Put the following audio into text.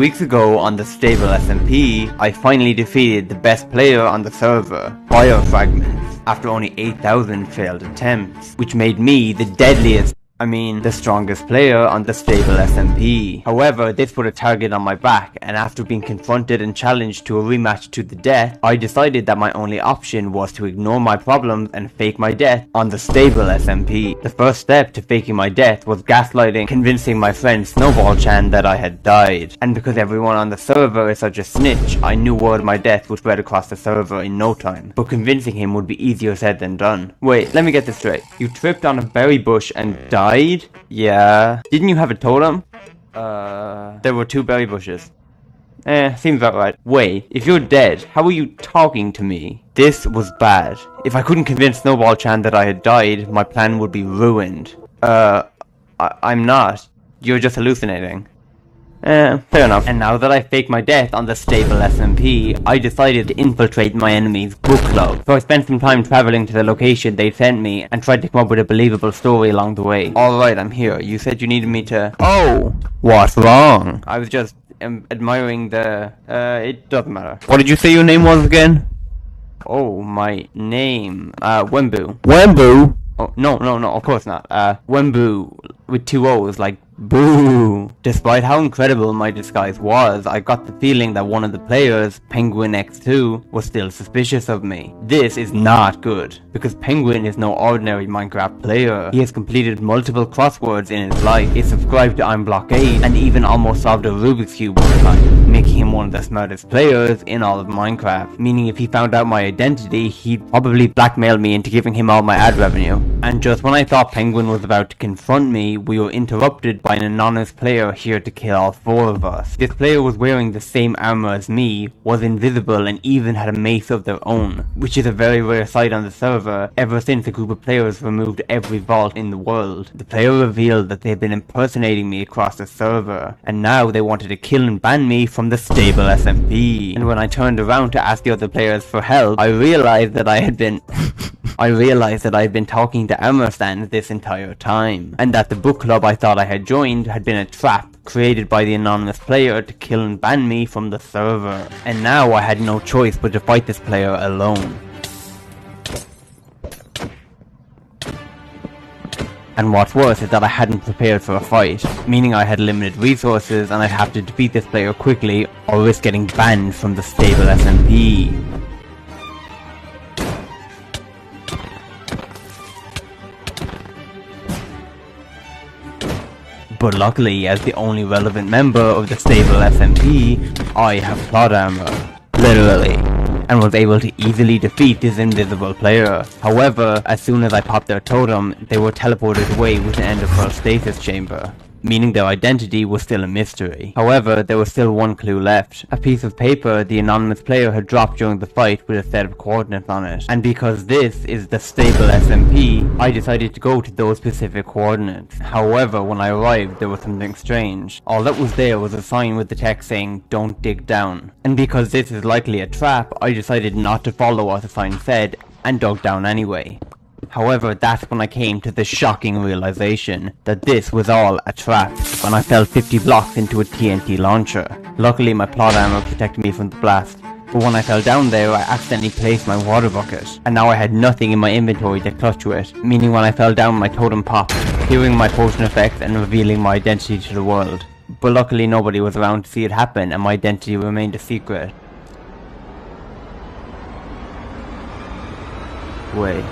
Weeks ago on the stable SMP, I finally defeated the best player on the server, Fragments, after only 8,000 failed attempts, which made me the the strongest player on the stable SMP. However, this put a target on my back, and after being confronted and challenged to a rematch to the death, I decided that my only option was to ignore my problems and fake my death on the stable SMP. The first step to faking my death was gaslighting, convincing my friend Snowball-chan that I had died. And because everyone on the server is such a snitch, I knew word my death would spread across the server in no time. But convincing him would be easier said than done. Wait, let me get this straight. You tripped on a berry bush and died? Yeah. Didn't you have a totem? There were 2 berry bushes. Seems about right. Wait, if you're dead, how are you talking to me? This was bad. If I couldn't convince Snowball-chan that I had died, my plan would be ruined. I'm not. You're just hallucinating. Fair enough. And now that I faked my death on the stable SMP, I decided to infiltrate my enemy's book club. So I spent some time traveling to the location they sent me and tried to come up with a believable story along the way. Alright, I'm here. You said you needed me to... Oh! What's wrong? I was just admiring the... it doesn't matter. What did you say your name was again? Oh, my name. Wemmbu. Wemmbu? Oh, no, of course not. Wemmbu with 2 O's, like boo. Despite how incredible my disguise was, I got the feeling that one of the players, Penguin X2, was still suspicious of me. This is not good, because Penguin is no ordinary Minecraft player. He has completed multiple crosswords in his life, is subscribed to Blockade, and even almost solved a Rubik's Cube one time, making him one of the smartest players in all of Minecraft. Meaning if he found out my identity, he'd probably blackmail me into giving him all my ad revenue. And just when I thought Penguin was about to confront me, we were interrupted by an anonymous player here to kill all 4 of us. This player was wearing the same armor as me, was invisible, and even had a mace of their own, which is a very rare sight on the server ever since a group of players removed every vault in the world. The player revealed that they had been impersonating me across the server, and now they wanted to kill and ban me from the stable SMP. And when I turned around to ask the other players for help, I realized that I had been talking to armor stands this entire time, and that the book club I thought I had joined had been a trap created by the anonymous player to kill and ban me from the server. And now I had no choice but to fight this player alone. And what's worse is that I hadn't prepared for a fight, meaning I had limited resources and I'd have to defeat this player quickly or risk getting banned from the stable SMP. But luckily, as the only relevant member of the stable SMP, I have plot armor, literally, and was able to easily defeat this invisible player. However, as soon as I popped their totem, they were teleported away with an end-of-world stasis chamber, meaning their identity was still a mystery. However, there was still one clue left. A piece of paper the anonymous player had dropped during the fight with a set of coordinates on it. And because this is the stable SMP, I decided to go to those specific coordinates. However, when I arrived, there was something strange. All that was there was a sign with the text saying, "Don't dig down." And because this is likely a trap, I decided not to follow what the sign said, and dug down anyway. However, that's when I came to the shocking realization that this was all a trap, when I fell 50 blocks into a TNT launcher. Luckily my plot armor protected me from the blast, but when I fell down there I accidentally placed my water bucket, and now I had nothing in my inventory to clutch with, meaning when I fell down my totem popped, clearing my potion effects and revealing my identity to the world. But luckily nobody was around to see it happen and my identity remained a secret. Wait.